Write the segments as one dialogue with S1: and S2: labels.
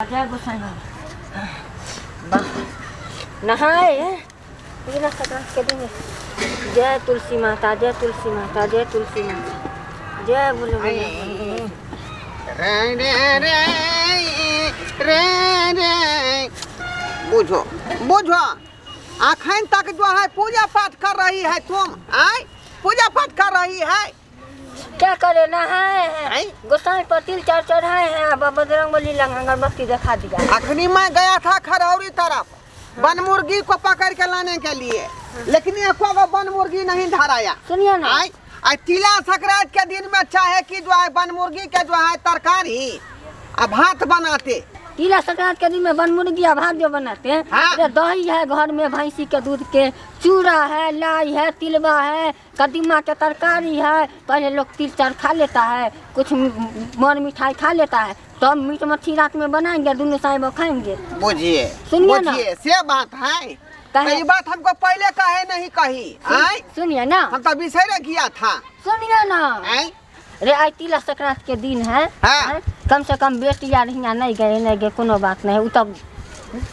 S1: जय गोसाई नहाए बिना सकरात के दिन। जय तुलसी माता, जय तुलसी माता, जय तुलसी माता, जय बोलो
S2: रे रे रे रे रे बुझो बुझो अखन तक जो है पूजा पाठ कर रही है तुम। आय पूजा पाठ कर रही है।
S1: क्या करे नहाए गोसाई पर तिल चार चढ़ाए हैं। अब बजरंगबली लंग अगरबत्ती दिखा दिया।
S2: अखनी मैं गया था खरौरी तरफ वन मुर्गी को पकड़ के लाने के लिए, लेकिन एको गो वन मुर्गी नहीं धराया।
S1: सुनिए ना
S2: आय तिला संक्रांति के दिन में चाहे कि जो है वन मुर्गी के जो है तरकारी अब भात बनाते।
S1: तिला संक्रांति के दिन में वन मुर्गी भात जो बनाते हैं।
S2: हाँ।
S1: दही है घर में, भैंसी के दूध के, चूड़ा है, लाई है, तिलवा है, कदीमा के तरकारी है। पहले लोग तिल चार खा लेता है, कुछ मर मिठाई खा लेता है, तब तो मीट मच्छी रात में बनाएंगे, दोनों साहिब खाएंगे।
S2: बुझिए
S1: सुनिए ना,
S2: से बात है। ये बात हमको पहले कहे नहीं कही।
S1: सुनिए ना,
S2: हम तो बिसरे गया था।
S1: सुनिए ना रे, आज तिला संक्रांति के दिन है।
S2: हाँ।
S1: कम से कम बेटिया रहिया नहीं गए कोनो बात नहीं। वो तब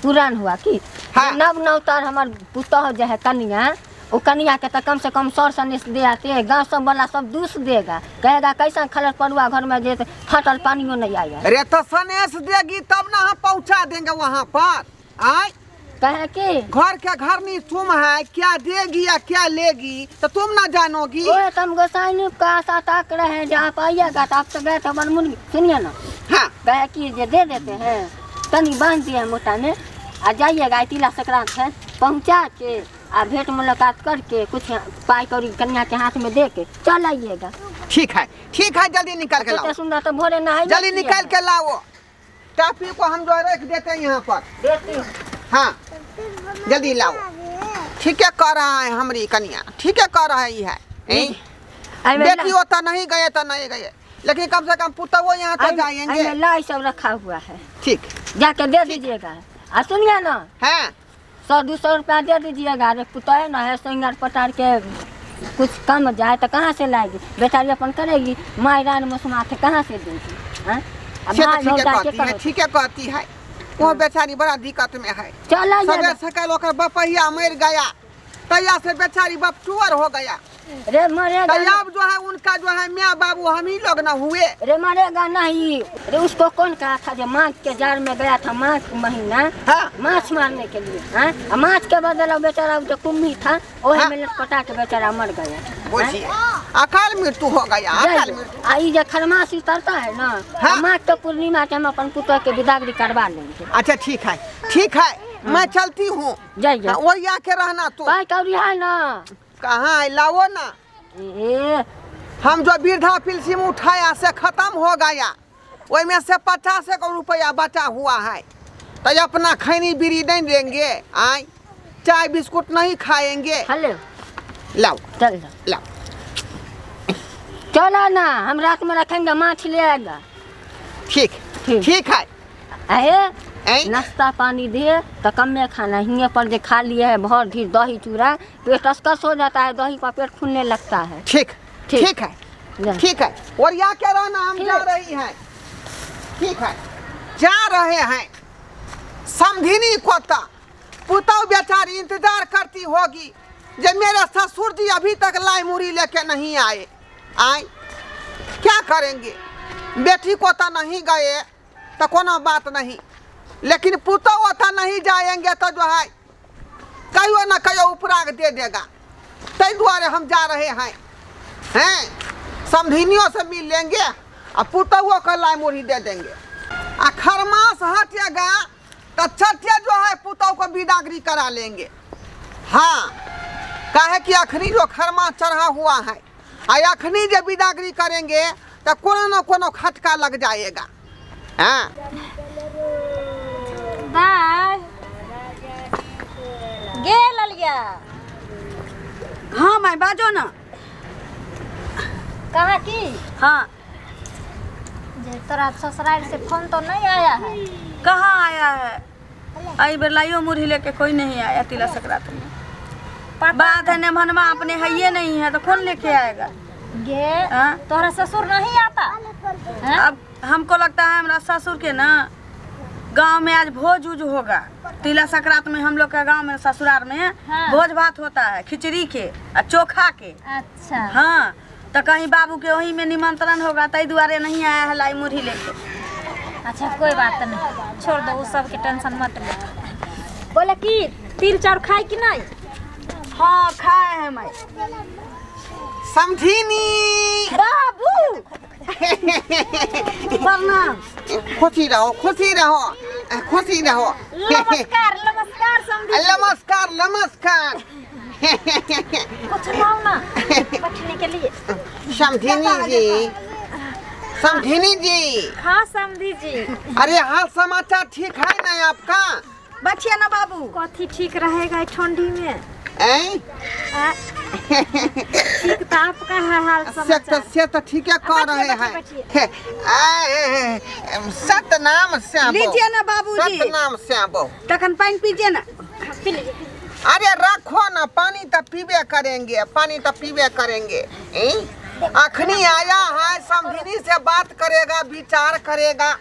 S1: पुरान हुआ कि
S2: हाँ।
S1: नव नवतार हमार पुतह जो है कन्या, वो कन्या के तो कम से कम सौर सनेस दे आते। गाँव सब वाला सब दूस देगा, कहेगा कैसा खलर पड़ुआ घर में जे फटल पानियों नहीं आएगा।
S2: अरे तो सनेस देगी तब ना हम पहुँचा देंगे वहाँ पर। आय
S1: कहे कि
S2: घर के घर नहीं तुम है, क्या देगी या क्या लेगी तो तुम ना जानोगी।
S1: ओए तुम गोसाई का आशा ताक रहे हैं, जहाँ पाइएगा तो आप तो गए थे वन मुर्गी। सुनिए ना,
S2: हाँ।
S1: कहे कि जे दे देते हैं तनी बांध दिए मोटा में, आ जाइएगा तिला संक्रांति है, पहुँचा के आ भेंट मुलाकात करके कुछ पाई कौड़ी कन्या के हाथ में दे के चल आइएगा।
S2: ठीक है जल्दी निकाल के लाओ।
S1: सुंदर तो भोरे नहाई
S2: जल्दी निकाल के लाओ। टापी को हम जो रख देते हैं यहाँ पर।
S1: देती।
S2: हाँ जल्दी लाओ। ठीक है कर रहा है हमारी कन्या, ठीक है कर रही है। बेटी होता नहीं गए तो नहीं गए, लेकिन कम से कम पुत्र वो यहाँ तो जाएंगे।
S1: लाई सब रखा हुआ है,
S2: ठीक
S1: जाके दे दीजिएगा। आ सुनिए ना,
S2: है
S1: 100-200 रुपया दे दीजिएगा। अरे पुतह है ना है, सिंगार पटार के कुछ कम जाए तो कहाँ से लाएगी? बेचारी अपन करेगी, मायरान मसमाथ कहाँ से देगी?
S2: ठीक है कहती है। वो बेचारी बड़ा दिक्कत में है।
S1: चल
S2: सकल ओकर बपहिया मर गया, तैया से बेचारी बाप टूअर हो गया।
S1: रे मरेगा
S2: अब जो है उनका जो है माँ बाबू हम ही लोग न हुए।
S1: रे मरेगा नहीं रे। उसको कौन कहा था जो माघ के जार में गया था, माघ महीना।
S2: हाँ।
S1: माछ मारने के लिए। हाँ? माछ के बदला बेचारा जो कुम्भी था वही
S2: हाँ।
S1: में लटपटा के बेचारा मर गया।
S2: बुझिए अकाल मृत्यु हो गया। अकाल मृत्यु।
S1: ये खरमास उतरता है ना।
S2: हाँ।
S1: माघ के पूर्णिमा के हम अपन पुत्र के विदागरी करवा लेंगे।
S2: अच्छा ठीक है मैं चलती हूँ।
S1: जाइए।
S2: वही आके रहना तू।
S1: कौड़ी है ना,
S2: कहाँ है लाओ ना। हम जो वृद्धा पेंशन उठाया से खत्म हो गया, वही में से 50 रुपया बचा हुआ है। तो अपना खैनी बीड़ी नहीं देंगे, आए चाय बिस्कुट नहीं खाएंगे।
S1: हेलो
S2: लाओ
S1: चल
S2: लाओ।
S1: चलो ना, हम रात में रखेंगे, माछ ले आएगा।
S2: ठीक है।
S1: नाश्ता पानी दिए तो कम में खाना, हिंगे पर जो खा लिए है भर ढीर दही चूड़ा, पेट अस्कस हो जाता है, दही पर पेट फूलने लगता है।
S2: ठीक है। और या क्या रहना, हम जा रही हैं। ठीक है जा रहे हैं। समधिनी कोता पुतौ बेचारी इंतजार करती होगी जब मेरे ससुर जी अभी तक लाई मुरी लेके नहीं आए। क्या करेंगे? बेटी कोता नहीं गए तो कोनो बात नहीं, लेकिन पुतौ ओता नहीं जाएंगे तो जो है कहियो न कहियो उपराग दे देगा। तै द्वारे हम जा रहे हैं। समधिनियों से मिल लेंगे और पुतौओं को लाई मुरी दे देंगे। आ खरमास हटेगा तो छठे जो है पुतौ को बिदागरी करा लेंगे। हाँ काहे कि अखनी जो खरमास चढ़ा हुआ है, अखनी जब बिदागरी करेंगे तो कोनो न कोनो खटका लग जाएगा। हाँ
S3: गे ललिया।
S4: हाँ मैं बाजो ना।
S3: कहाँ की?
S4: हाँ
S3: तोरा ससुराल से फोन तो नहीं आया है?
S4: कहाँ आया है? आई बेर लाइयो मुरही लेके कोई नहीं आया तिला संक्रांति में। बात है नेमहनमा अपने है ये नहीं है तो कौन लेके आएगा?
S3: गे तोहरा ससुर नहीं आता है?
S4: अब हमको लगता है हमारा ससुर के ना गांव में आज भोज उज होगा। तिला संक्रांत में हम लोग के गांव में ससुराल में
S3: हाँ।
S4: भोज भात होता है, खिचड़ी के और चोखा के।
S3: अच्छा
S4: हाँ, तो कहीं बाबू के वही में निमंत्रण होगा, तई दुआरे नहीं आया है लाई मुरही लेके।
S3: अच्छा कोई बात नहीं, छोड़ दो उस सब की टेंशन मत ले। बोले कि तिल चाउर खाए कि नहीं?
S4: हाँ खाए हैं मैं।
S2: समझीनी
S3: बाबू
S4: प्रणाम।
S2: खुशी रहो, खुशी रहो, खुशी रहो।
S3: नमस्कार नमस्कार समझी।
S2: नमस्कार नमस्कार।
S3: कुछ लाओ ना बैठने के लिए।
S2: समझीनी जी, समझीनी जी।
S3: हाँ समझी जी।
S2: अरे हाल समाचार ठीक है ना आपका?
S4: बैठिए ना बाबू।
S3: कथी ठीक रहेगा ठंडी में?
S2: ऐं?
S3: ठीक तो आपका है हाल समाचार।
S2: से तो ठीक है कह रहे हैं। सतनाम श्याम
S4: लीजिए ना बाबूजी।
S2: सतनाम श्याम
S4: तखन पानी पीजिए ना।
S3: पी लीजिए।
S2: अरे रखो ना, पानी तो पीबे करेंगे, पानी तो पीबे करेंगे। अखनी आया है, समझिनी से बात करेगा, विचार करेगा,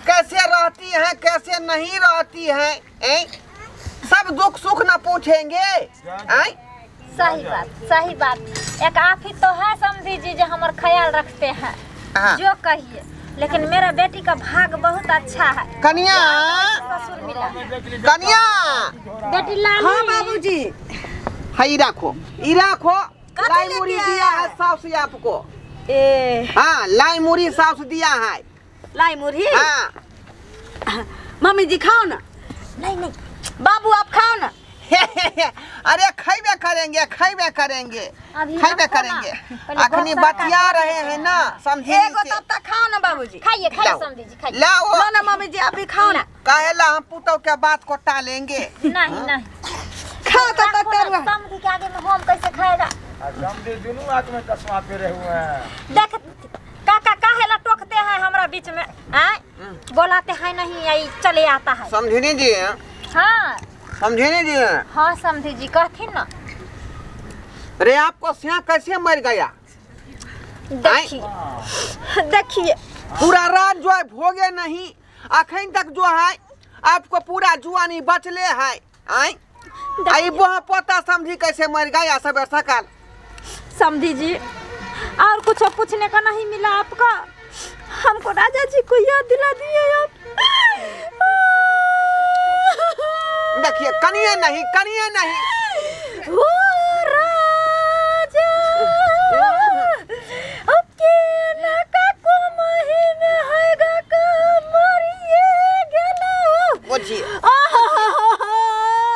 S2: कैसे रहती है कैसे नहीं रहती है, सब दुख सुख न पूछेंगे।
S3: सही बात सही बात। एक आप ही तो है समझी जी जो हमारा ख्याल रखते हैं।
S2: हाँ।
S3: जो कहिए, लेकिन मेरा बेटी का भाग बहुत अच्छा है।
S2: कन्या,
S3: ससुर मिला।
S2: कन्या,
S3: बेटी लाली।
S4: हाँ बाबूजी।
S2: हई रखो, ई रखो।
S4: कथी
S2: लाई
S4: लेके
S2: मुड़ी
S4: आया
S2: दिया है
S4: है?
S2: सास आपको।
S4: ए
S2: हाँ, लाई मुड़ी सास दिया है।
S4: लाई मुरही।
S2: हाँ।
S4: मम्मी जी खाओ ना।
S3: नहीं नहीं
S4: बाबू आप खाओ ना।
S2: अरे खैबे करेंगे, खैबे करेंगे,
S3: अभी
S2: खैबे
S3: रखो ना।
S2: करेंगे।
S3: पहले
S2: अखनी
S3: गोसा
S2: बतिया
S3: काट
S2: रहे हैं ना, समझी
S4: एगो तब तक खाओ ना बाबूजी।
S3: खाइए खाइए
S2: लाओ।
S3: समझी जी खाइए।
S2: लाओ।
S4: लो ना मम्मी जी आप भी खाओ ना।
S2: कहेला हम पुतौ के बात को टालेंगे।
S3: नहीं नहीं
S4: खाओ तब तक तरुआ।
S3: समझी के आगे में हम कैसे खाएगा?
S5: दोनों हाथ में चश्मा पेरे हुए हैं।
S3: देख काका काहेला टोकते हैं हमरा बीच में? आए बोलाते हैं नहीं, आई चले आता है।
S2: समझिनी जी,
S3: हाँ
S2: समझिनी जी।
S3: हाँ समझी जी कहती ना।
S2: अरे आपको सिया कैसे मर गया?
S3: देखिए देखिए
S2: पूरा रात जो है भोगे नहीं, अखन तक जो है आपको पूरा जुआनी बचले है। आई वहाँ पोता समझी कैसे मर गया सब सकाल।
S3: समझी जी और कुछ पूछने का नहीं मिला आपका? हमको राजा जी को याद दिला दिए आप।
S2: देखिए कनिए नहीं
S3: ओ राजा अब के नाका को महीने हैगा का मरिए गेलो।
S2: बुझिए,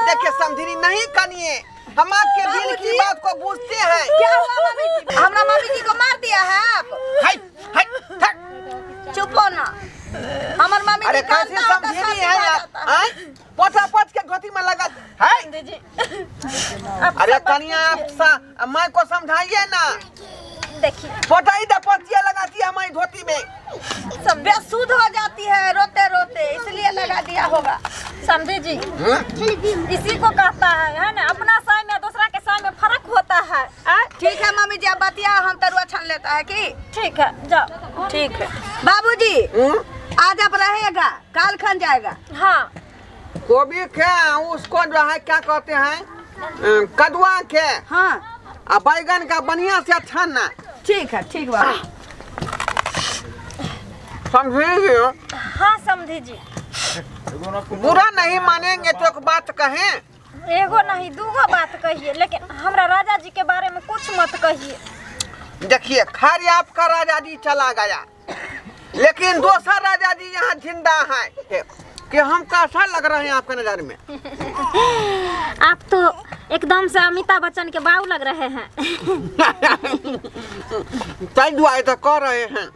S2: देखिए समझिनी नहीं कनिए, हम आपके दिल की बात को पूछते हैं।
S4: क्या हुआ मम्मी जी? हमरा मम्मी जी को मार दिया है आप?
S2: हाय, हाय, थक।
S4: चुप हो ना। हमार मम्मी
S2: अरे
S4: जी
S2: कैसे
S4: जानता होता
S2: समझिनी
S4: सब
S2: है
S4: आ
S2: आप?
S4: जाता है।
S2: पोता पच के गोती में लगा है।
S3: जी
S2: अरे कनिया आप मैं को समझाइए ना।
S3: देखिए
S2: पोता ही दपतिया लगाती है हमारी धोती में।
S4: सब बेसुध हो जाती है रोते रोते, इसलिए लगा दिया होगा।
S3: समझे जी इसी को कहता है ना, अपना साय में दूसरा के साय में फर्क होता है।
S4: ठीक है मम्मी जी आप बतिया, हम तरुआ छान लेता है कि?
S3: ठीक है जाओ।
S4: ठीक है बाबूजी। आज आप रहेगा, काल खन जाएगा।
S3: हाँ
S2: गोभी के उसको जो है क्या कहते हैं, कदुआ के
S4: हाँ
S2: और बैगन का बढ़िया से छानना।
S4: ठीक है, ठीक बा।
S2: समझेंगे?
S3: हाँ समझी जी।
S2: बुरा नहीं मानेंगे तो एक बात कहें।
S3: एगो नहीं दूगो बात कहिए, लेकिन हमरा राजा जी के बारे में कुछ मत कहिए।
S2: देखिए खैर आपका राजा जी चला गया, लेकिन दूसरा राजा जी यहाँ जिंदा है। कि हम कैसा लग रहे हैं आपके नजर में?
S3: आप तो एकदम से अमिताभ बच्चन के बाबू लग रहे हैं।
S2: तय दुआई तो कह रहे हैं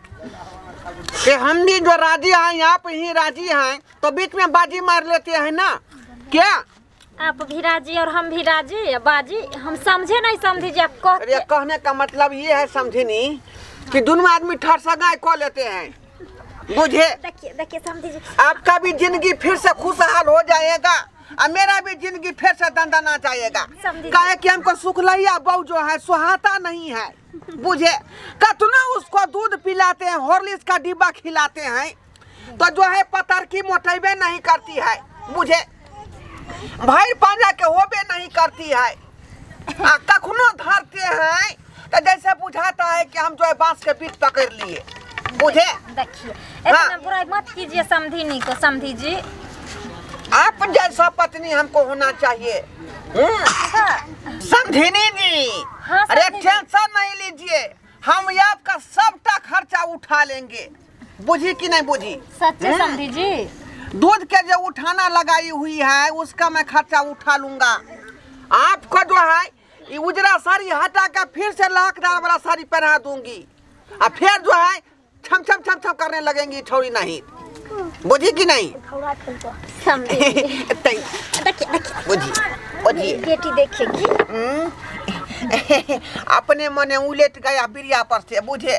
S2: कि हम भी जो राजी हैं, आप ही राजी हैं, तो बीच में बाजी मार लेते हैं ना क्या?
S3: आप भी राजी और हम भी राजी। बाजी हम समझे नहीं समझी आप
S2: अरे कहने का मतलब ये है समझिनी कि दोनों आदमी ठर सगाई कह लेते हैं, बुझे?
S3: देखिए देखिए समझी जी
S2: आपका भी जिंदगी फिर से खुशहाल हो जाएगा और मेरा भी जिंदगी फिर से दंदना जाएगा।
S3: समझी।
S2: काहे कि हमको सुखलैया बहू जो है सुहाता नहीं है, बुझे? कतना उसको दूध पिलाते हैं, हॉर्लिक्स का डिब्बा खिलाते हैं, तो जो है पतर की मोटेबे नहीं करती है, बुझे भाई पांजा के होबे नहीं करती है। कखनो धरते हैं तो जैसे बुझाता है कि हम जो है बांस के बीच पकड़ लिए, बुझे।
S3: देखिए इतना बुराई मत कीजिए समधिनी को। समधी जी
S2: आप जैसा पत्नी हमको होना चाहिए। समधिनी जी,
S3: हाँ,
S2: अरे
S3: समधी जी।
S2: टेंशन नहीं लीजिए, हम आपका सबका खर्चा उठा लेंगे, बुझी कि नहीं बुझी।
S3: सच्चे समधी जी।
S2: दूध के जो उठाना लगाई हुई है उसका मैं खर्चा उठा लूंगा। आपको जो है ये उजरा साड़ी हटा कर फिर से लाखदार वाला साड़ी पहना दूंगी और फिर जो है छम छम छम छम करने लगेंगी, छोड़ी नहीं, बुझी कि नहीं।
S3: समधी
S2: तै-
S3: देखिए
S2: बुझी बुझी
S3: बेटी देखेगी।
S2: अपने मने उलट गया बिरिया पर से, बुझे,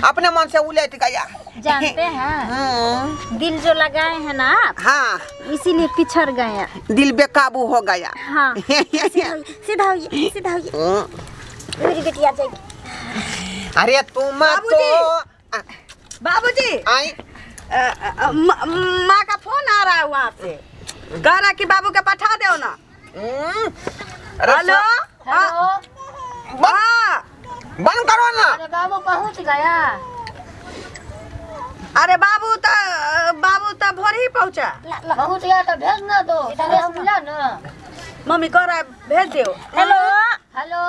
S2: अपने मन से उलट गया।
S3: जानते हैं दिल जो लगाए हैं ना आप,
S2: हाँ,
S3: इसीलिए पिछड़ गए हैं।
S2: दिल बेकाबू हो गया।
S3: हाँ सीधा होइए सीधा होइए, मेरी बेटी आ जाएगी।
S2: अरे तुम तो
S4: बाबूजी
S2: आई
S4: माँ का फोन आ रहा है वहाँ से, कह रहा कि बाबू के पठा दो ना। Hello
S1: hello.
S4: हाँ
S2: बंद करो ना।
S1: अरे बाबू पहुंच गया।
S4: अरे बाबू तो भोर ही पहुँचा।
S1: पहुंच गया तो भेज ना दो, सुरेश मिला ना।
S4: मम्मी कह रहा है भेज दो।
S3: Hello
S1: hello.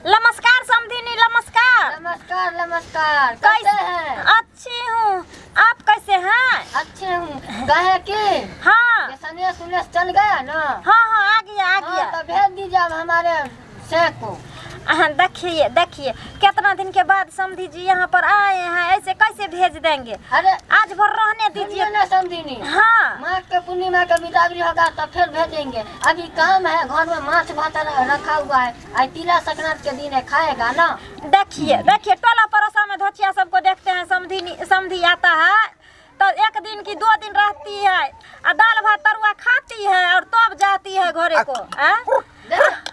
S3: नमस्कार समधिनी, नमस्कार।
S1: नमस्कार नमस्कार, कैसे हैं?
S3: अच्छी हूँ, आप कैसे हैं?
S1: अच्छे हूँ। कहे कि
S3: हाँ
S1: ये सनेश उनेश चल गया ना।
S3: हाँ हाँ आ गया आ
S1: हाँ,
S3: गया।
S1: तो भेज दीजिए अब हमारे शेख को।
S3: देखिए देखिए कितना दिन के बाद समधी जी यहाँ पर आए हैं, ऐसे कैसे भेज देंगे?
S1: अरे
S3: आज भर रहने दीजिए।
S1: सुनिए ना समझिनी,
S3: हाँ
S1: माँ के पूर्णिमा का बिदावरी होगा तो फिर भेजेंगे। अभी काम है, घर में माछ भात रखा हुआ है, आज तिला संक्रांति के दिन है, खाएगा ना।
S3: देखिए देखिए टोला पड़ोसा में धोचिया सबको देखते हैं, समधी आता है तो एक दिन की 2 दिन रहती है और दाल भात तरुआ खाती है और तब जाती है घरे को।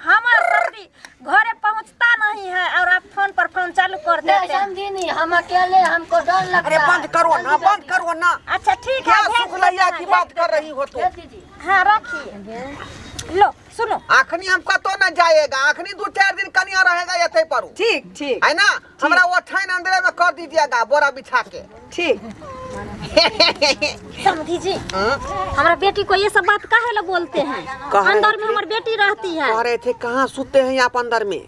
S3: हमारा समधी घरे पहुंचता नहीं है और आप फोन पर फोन चालू कर
S1: नहीं
S3: देते हैं।
S1: समझिनी, हम अकेले, हमको डर लगता
S2: अरे
S1: है।
S2: बंद करो ना, बंद करो ना।
S3: अच्छा ठीक
S2: क्या
S3: है भेज
S2: सुखलैया
S3: देते
S2: की
S3: हैं,
S2: बात कर रही हो तुम।
S1: भेज दीजिए।
S3: हाँ रखिए। लो सुनो,
S2: आखनी हमका तो न जाएगा, आखनी 2-4 दिन कनिया रहेगा ये पर,
S4: ठीक ठीक
S2: है ना। हमरा वो ठाइन अंदर में कर दीजिएगा बोरा बिछा के।
S4: ठीक।
S3: समधी जी हमारा बेटी को ये सब बात काहे ला बोलते हैं?
S2: कह रहे
S3: अंदर में
S2: थे?
S3: हमारी बेटी रहती है,
S2: कह रहे थे कहाँ सोते हैं आप अंदर में?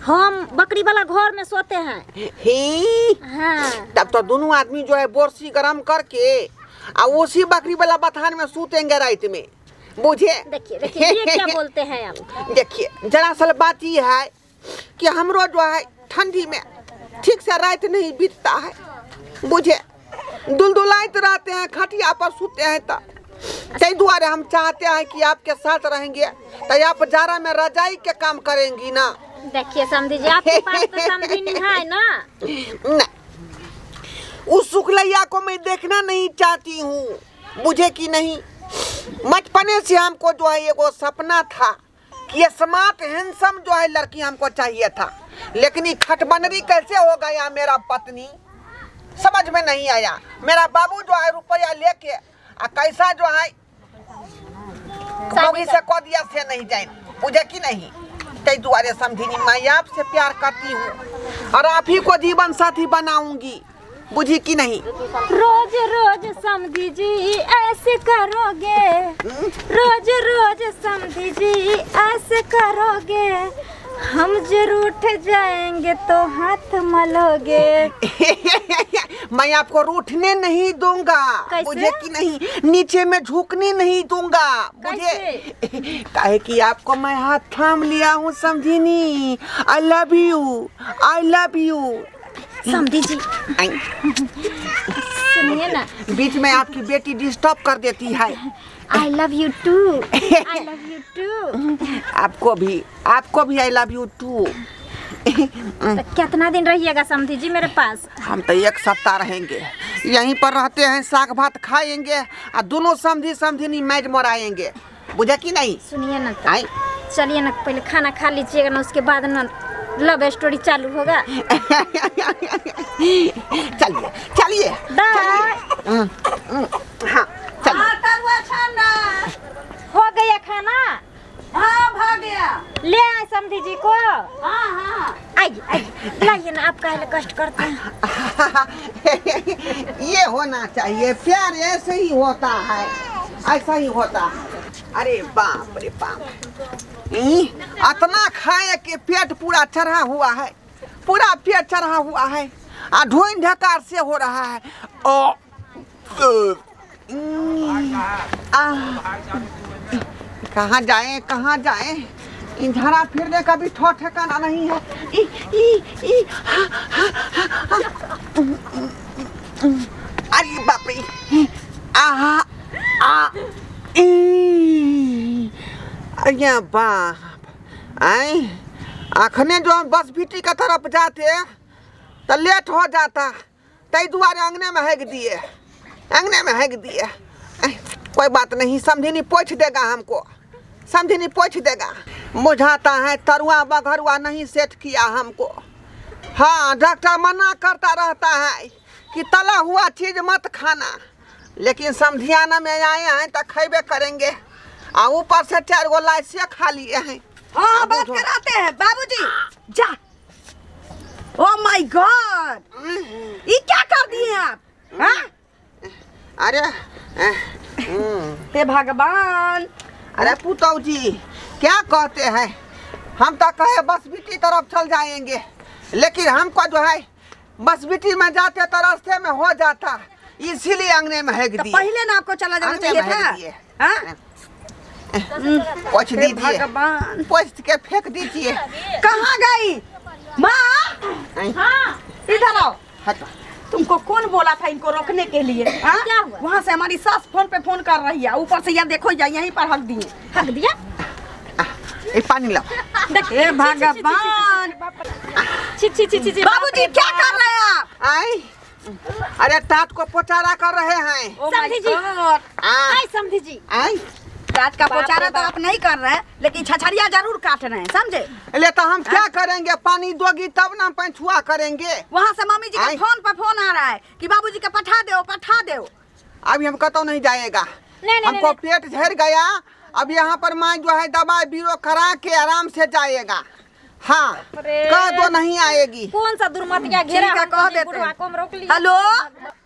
S3: हम बकरी वाला घर में सोते हैं।
S2: ही
S3: हाँ
S2: तब तो दोनों आदमी जो है बोरसी गरम करके और उसी बकरी वाला बथान में सूतेंगे रात में, बुझे।
S3: देखिए देखिए ये क्या बोलते हैं आप?
S2: देखिए जरा सल बात ये है कि हमरो जो है ठंडी में ठीक से रात नहीं बीतता है, बुझे। दुलदुलाइत रहते हैं, खटिया पर सूते हैं तो तै दुआरे हम चाहते हैं कि आपके साथ रहेंगे तो आप जाड़ा में रजाई के काम करेंगी ना।
S3: देखिए समधी जी आपके पास तो समधिनी है ना।
S2: नहीं, उस सुखलैया को मैं देखना नहीं चाहती हूँ, बुझे कि नहीं। बचपने से हमको जो है एगो सपना था कि ये स्मार्ट हैंडसम जो है लड़की हमको चाहिए था, लेकिन ये खटबनरी कैसे हो गया मेरा पत्नी, समझ में नहीं आया। मेरा बाबू जो है रुपया लेके आ कैसा जो है मौगी से कह दिया से नहीं जाए, बुझे कि नहीं। कई दुआरे समझिनी मैं आपसे प्यार करती हूँ और आप ही को जीवन साथी बनाऊंगी, बुझी कि नहीं।
S3: रोज रोज समधी जी ऐसे करोगे, रोज रोज समधी जी ऐसे करोगे, हम जरूर उठ जाएंगे तो हाथ मलोगे।
S2: मैं आपको रूठने नहीं दूंगा,
S3: कैसे?
S2: बुझे कि नहीं। नीचे में झुकने नहीं दूंगा, बुझे। काहे कि आपको मैं हाथ थाम लिया हूँ समझिनी। I love you, I love you.
S3: समधी जी सुनिए ना,
S2: बीच में आपकी बेटी डिस्टर्ब कर देती है।
S3: I love you too, I love you too.
S2: आपको भी आई लव यू टू।
S3: तो कितना दिन रहिएगा समधी जी मेरे पास?
S2: हम तो 1 सप्ताह रहेंगे, यहीं पर रहते हैं, साग भात खाएंगे और दोनों समझिनी मैच मराएंगे, बुझे कि नहीं।
S3: सुनिए ना,
S2: आई
S3: चलिए ना पहले खाना खा लीजिएगा ना, उसके बाद ना लव स्टोरी चालू होगा।
S2: चलिए चलिए हाँ चलिए।
S4: तरुआ छाना
S3: हो गया खाना?
S4: हाँ भाग गया।
S3: ले आए समधी जी को।
S4: हाँ हाँ
S3: आइए आइए लाइए ना, आप काहे कष्ट करते हैं।
S2: ये होना चाहिए, प्यार ऐसे ही होता है, ऐसा ही होता है। अरे बाप रे बाप, इतना खाए कि पेट पूरा चढ़ा हुआ है, पूरा पेट चढ़ा हुआ है, ढोइन ढकार से हो रहा है। कहाँ जाए कहाँ जाए, इन झाड़ा फिरने का भी ठो ठिकाना नहीं है। अरे बाप रे, अरे बाप, आखने जो हम बस बीटी का तरफ जाते तो लेट हो जाता, तई दुआरे अंगने में हेग दिए, अंगने में हेग दिए। कोई बात नहीं, समझिनी पोछ देगा हमको, समझिनी पोछ देगा। बुझाता है तरुआ बघरुआ नहीं सेट किया हमको। हाँ, डॉक्टर मना करता रहता है कि तला हुआ चीज मत खाना, लेकिन समझियाना में आए हैं तो खैबे करेंगे, और ऊपर से 4 गो लाइसे खा लिए हैं।
S4: हाँ बात कराते हैं बाबूजी। जा। ओह माय गॉड, ये क्या कर दिए आप? हाँ?
S2: अरे
S4: हे भगवान।
S2: अरे पुतौ जी क्या कहते हैं, हम तो कहे बस बीटी तरफ चल जाएंगे, लेकिन हमको जो है बस बीटी में जाते तो रास्ते में हो जाता, इसीलिए अंगने में हेग दिए।
S4: पहले ना आपको चला जाना चाहिए था। हाँ?
S2: पोछ दीजिए,
S4: भगवान,
S2: पोछ के फेंक दीजिए।
S4: कहाँ गई माँ?
S3: हाँ
S4: इधर आओ।
S2: हटो।
S4: तुमको कौन बोला था इनको रोकने के लिए? हाँ?
S3: क्या हुआ?
S4: वहाँ से हमारी सास फोन पे फोन कर रही है, ऊपर से यह देखो यहीं पर हक दिए।
S3: हक दिया?
S2: ये पानी लाओ।
S4: हे भगवान,
S3: छी छी छी छी।
S4: बाबूजी क्या कर रहे हैं आप?
S2: आई, अरे तात को पोचारा कर रहे हैं।
S4: Oh my
S3: समधी जी।
S4: God।
S3: आई समधी जी।
S2: आई,
S4: रात का पोचारा तो आप नहीं कर रहे हैं, लेकिन छछरिया जरूर काट रहे हैं, समझे?
S2: ले तो हम क्या करेंगे, पानी दोगी तब ना पैंछुआ करेंगे।
S4: वहाँ से मम्मी जी का
S2: आई।
S4: फोन पर फोन आ रहा है कि बाबूजी का पठा दो पठा दो।
S2: अभी हम कतो नहीं जाएगा,
S3: नहीं,
S2: हमको पेट झड़ गया। अब यहाँ पर माँ जो है दवाई बीरो करा के आराम से जाएगा। हाँ, कह दो नहीं आएगी।
S3: कौन सा दुर्मतिया घेरा
S4: ठीक है,
S3: हमको
S4: कह
S3: जी,
S4: देते
S3: बुढ़वा
S4: हैं।
S3: को हम रोक लिया।
S4: हेलो,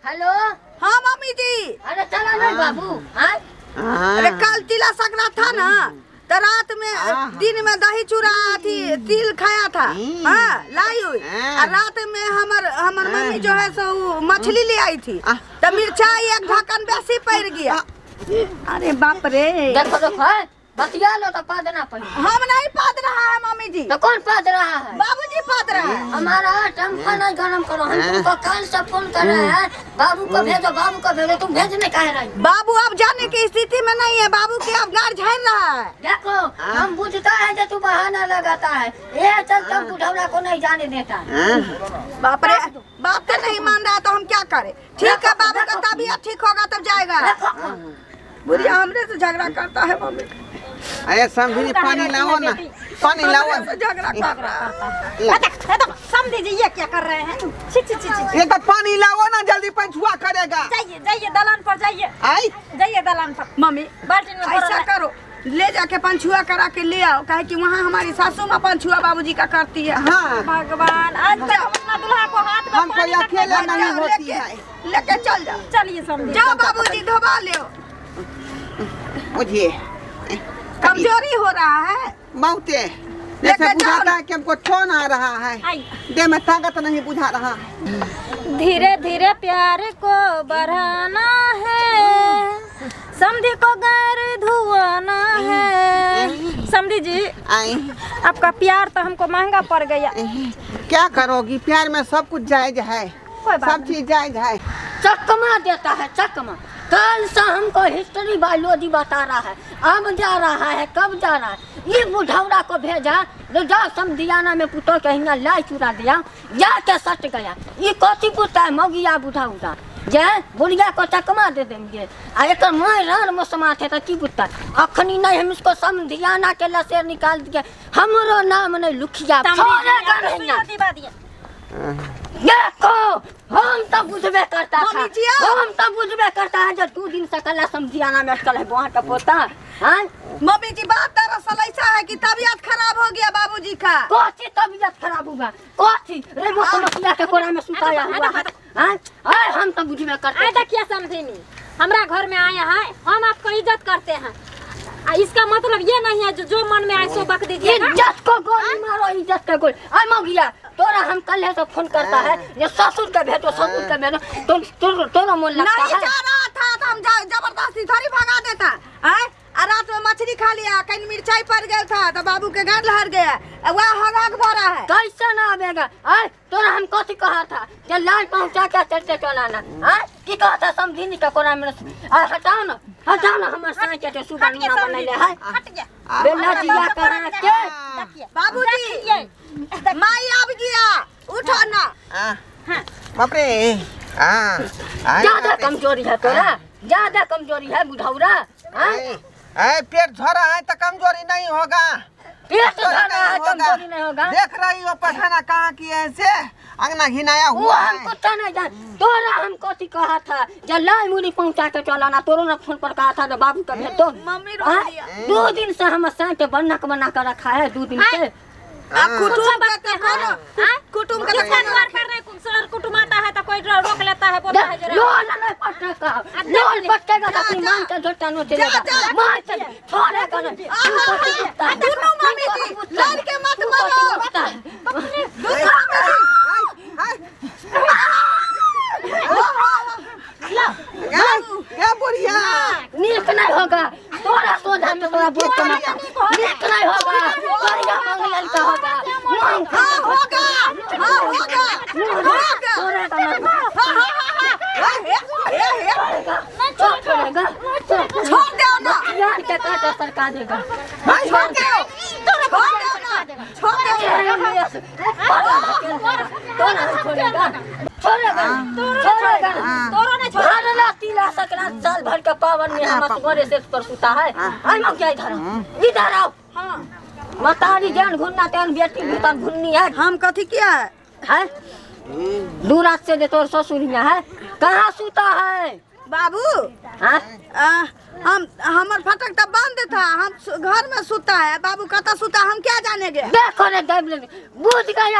S1: हेलो,
S4: हाँ मम्मी जी।
S1: अरे चला ना बाबू। हाँ?
S4: अरे कल तिला सकरा था ना, तो रात में दिन में दही चूड़ा थी तिल खाया था। हाँ लाई हुई। और रात में हमर मम्मी जो है सो मछली ले आई थी, तो मिर्चाई 1 ढक्कन बेसी पड़ गया। अरे बाप रे,
S1: देखो देखो, है? बतिया लो तो पादना पड़ी।
S4: हम नहीं पाद रहा है मम्मी जी,
S1: तो कौन पाद रहा है?
S4: बाबूजी पाद रहा है।
S1: हमारा टंका नहीं गरम करो, हम तुमको कल से फोन कर रहे हैं, बाबू को भेजो, बाबू को भेजो, तुम भेजने कह रही?
S4: बाबू अब जाने की स्थिति में नहीं है, बाबू के अब गाड़ झड़ रहा है।
S1: देखो, हम बुझता है जो तू बहाना लगाता है, ये चलता बुढ़ौरा को नहीं जाने देता।
S4: बाप रे, बात तो नहीं मान रहा है तो हम क्या करें? ठीक है, बाबू का तबीयत ठीक होगा तब जाएगा। बुढ़िया हमरे से झगड़ा करता है मम्मी,
S2: अरे समझी, पानी लाओ ना, पानी लाओ।
S4: हमरे से झगड़ा कर रहा है।
S3: समधी जी ये क्या कर रहे हैं? छी छी छी छी।
S2: ये तो पानी लाओ ना, जल्दी पैंछुआ करेगा।
S3: जाइए जाइए दलान पर जाइए,
S2: आई,
S3: जाइए दलान पर।
S4: मम्मी
S3: बाल्टी में भरो
S4: ऐसा
S3: है।
S4: करो, ले जाके पंछुआ करा के ले आओ, कहे कि वहाँ हमारी सासू माँ पंछुआ बाबूजी का करती है।
S2: हाँ,
S3: भगवान, आज तक अपना दूल्हा को हाथ में
S2: हमको
S3: पानी
S2: अकेले
S3: रखने
S2: नहीं
S3: का-
S2: होती है।
S4: लेके चल जाओ,
S3: चलिए समधी।
S4: जाओ बाबूजी धोबा ले।
S2: बुझिए
S4: कमजोरी हो रहा है,
S2: बहुते
S4: लेके
S2: जैसे
S4: जाओ
S2: बुझाता
S4: ना।
S2: है कि हमको चोन आ रहा है,
S3: आई।
S2: देह में ताकत नहीं बुझा रहा।
S3: धीरे धीरे प्यार को बढ़ाना है, समधी को गैर धुआना है। समधी जी,
S2: आई,
S3: आपका प्यार तो हमको महंगा पड़ गया।
S2: क्या करोगी, प्यार में सब कुछ जायज है,
S3: कोई बात
S2: सब चीज जायज है।
S1: चकमा देता है, चकमा। कल से हमको हिस्ट्री बायोलॉजी बता रहा है, अब जा रहा है, कब जा रहा है। ये बुढ़ौरा को भेजा, तो जा समधियाना में पुतो के हिंगा लाई चुरा दिया, जाके सट गया। ये कथी पूछता है, मौगिया बुढ़ा जाए बुढ़िया को चकमा दे देंगे आ एक मैं रान में समाते तो की बुता अखनी नहीं हम इसको समधियाना के लसेर निकाल दिए हमरो नाम नहीं लुखिया छोड़ेगा नहीं देखो हम तो बुझबे करता था हम तो बुझबे करता है जब 2 दिन से कल समझियाना में कल है वहाँ का पोता हाँ
S4: मम्मी जी बात दरअसल ऐसा है कि तबीयत खराब हो गया बाबूजी का।
S1: कोची तबीयत खराब हुआ कोची रे वो समझिया के कोरा में सुताया हुआ है हाँ अरे हम तो बुझबे करते
S3: आए देखिए समझेनी हमरा घर में आए हैं हम आपको इज्जत करते हैं इसका मतलब ये नहीं है जो मन में आए सो बक दीजिए
S1: इज्जत को गोली मारो इज्जत का गोली आ मौगिया तोरा हम कल है तो फोन करता है ये ससुर का भेजो ससुर का भेजो तोरा मन लगता है
S4: नहीं जा रहा था तो हम जबरदस्ती थोड़ी भगा देता है रात में मछली खा लिया कहीं मिर्चाई पड़ गया था तो बाबू के गांड लहर गया वह हगाग भरा है
S1: कैसे ना आवेगा आए तोरा हम कथी कहा था कि लाल पहुंचा के चलते चलाना आए की कहा था समझी का कोरा में हटाओ ना हमारे साथ के सुबह ना बनले है
S3: हट गया
S1: बेला दिया कहां के
S4: बाबूजी माई अब गया उठो ना
S2: बाप रे
S1: ज्यादा कमजोरी है तोरा ज्यादा कमजोरी है बुढ़ौरा
S2: पेट झोरा है तो कमजोरी नहीं होगा
S1: पेट झोरा है कमजोरी नहीं होगा
S2: देख रही हो पठाना कहाँ की है से अंगना घिनाया
S1: वो
S2: हुआ
S1: हमको तो नहीं जान तोरा हम कथी कहा था जब लाई मुड़ी पहुंचा के चलाना तोरो ना फोन पर कहा था जब बाबू का भेज तो
S4: मम्मी रो लिया
S1: 2 दिन से हम साथ बना कर रखा है 2 दिन से
S4: कुटुम का
S3: द्वार कर रहे सर कुटुम आता है तो कोई रोक लेता है बोलता है जरा
S1: लोल नहीं पटने का लोल पटकेगा तो अपनी मां का झोटा नो चलेगा मां से छोड़ेगा नहीं
S4: दोनों मम्मी जी लड़ के मत मारो
S2: क्या बुढ़िया
S1: नीक नहीं होगा तोरा सोझा में तोरा बोल के नीक नहीं होगा बढ़िया मंगलन का होगा
S4: होगा
S1: तोरे का छोड़ेगा
S4: छोड़ दो ना
S1: यार के काटा सरकार देगा
S4: छोड़ दो
S1: साल भर का पावन में हम तुम्हारे से पर सुता है हम क्या इधर आओ मतारी जान घूमना तेन बेटी भीतर घूमनी है
S4: हम कथी किया
S1: है 2 रात से तोर ससुर है कहाँ सुता है
S4: बाबू
S1: हाँ
S4: हम हमर फटक तो बंद था हम घर में सुता है बाबू कता सुता हम क्या जानेंगे
S1: देखो रे देव बुझ गए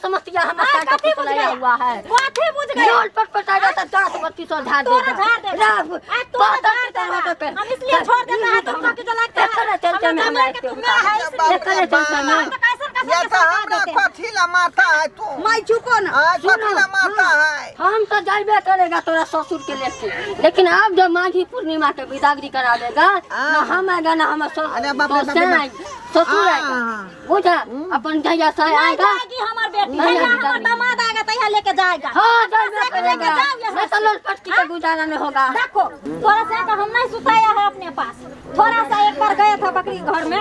S1: समस्या हमारा का फुसलाया हुआ है
S3: कथी बुझ गए
S1: लोल पटपटाएगा तो दांत बत्ती सो झाड़ देगा
S3: हम इसलिए छोड़ देता है तुम लोग जो लगता है
S1: करे चलते में हम आते हैं करे चलते में
S2: ये तो हमरा कथीला मारता है तू
S4: माई चुपो ना
S2: कथीला मारता है
S1: हम तो जाइबे करेगा तोरा ससुर के लेके लेकिन अब जब माघी पूर्णिमा के बिदागरी करा देगा ना हम आएगा ना हम ससुर आएगा बुझा अपन जहिया से आएगा
S3: हमार बेटी हमार दामाद आएगा तैयार लेके जाएगा
S1: हाँ जाइबे करेगा नहीं तो लोल पट्टी का गुजारा नहीं होगा
S3: देखो थोड़ा सा तो हम नहीं सुताया है अपने पास थोड़ा सा एक बार गया था बकरी घर में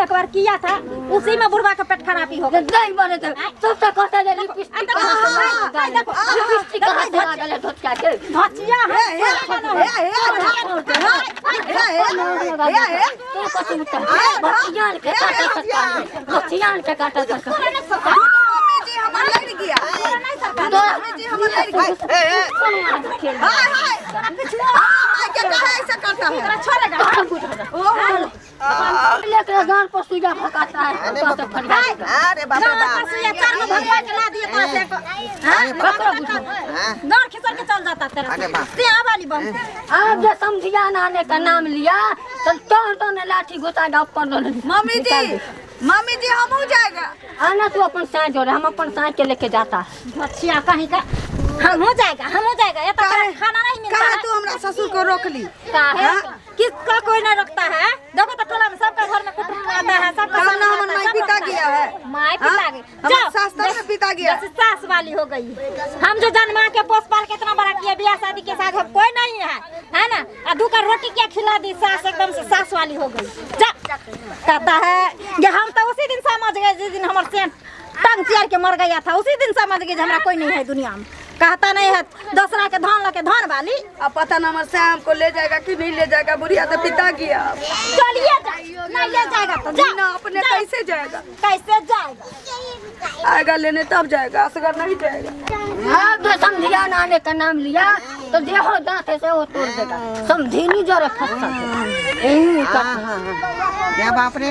S3: एक बार किया था उसी में बुढ़वा का पेट खराबी हो गई
S1: नहीं बने तो सब तो कहते हैं लिपस्टिक कहाँ से आ गए धोतिया के
S3: धचिया है
S1: भथियान के काटा
S4: मम्मी जी हमर लड़ गया मम्मी जी हमर लड़ गया क्या ऐसा करता है
S1: छोड़ेगा लेकर गांव पर सुइया भगाता है तो फरियाद
S2: अरे बाप रे बाप
S3: ये चार में भगवा चला दिए तो से दौड़ खिसर के चल जाता तेरा ते वाली बम
S1: अब जो समझिया नाने का नाम लिया तो ने लाठी घुसा ऊपर
S4: मम्मी जी हम हो जाएगा
S1: आना तू अपन साथ जोड़े हम अपन साथ के लेके जाता है
S3: अच्छा कहीं का हम हो जाएगा ये तो खाना नहीं मिलता है
S4: तू हमरा ससुर को रोक ली
S3: काहे किसका कोई नहीं रोकता है देखो तो टोला में सबका घर में कुटुंब आता है सबका
S4: खाना हमर माई पिता गया है
S3: माई पिता गई
S4: हमार सास में पिता गया
S3: जैसे सास वाली हो गई हम जो जन्मा के पोस पाल के इतना बड़ा किया ब्याह शादी के साथ हम कोई नहीं है ना आ 2 का रोटी क्या खिला दी सास एकदम से सास वाली हो गई जा कहता है कि हम तो उसी दिन समझ गए जिस दिन हमार सेंट टंग चियर के मर गया था उसी दिन समझ गए हमारा कोई नहीं है दुनिया में कहता नहीं है दूसरा के धान लगे धान वाली।
S4: अब पता न हमारे श्याम को ले जाएगा कि नहीं ले जाएगा, बुढ़िया तो पिता गया।
S3: चलिए नहीं ले जाएगा तो जा
S4: ना अपने कैसे जाएगा,
S3: कैसे जाएगा?
S4: आएगा लेने तब जाएगा, असगर नहीं जाएगा।
S1: हाँ तो समझिया नाने का नाम लिया तो देहो दांत से वो तोड़ देगा। समझी नहीं जरा फंसा
S2: क्या बाप रे।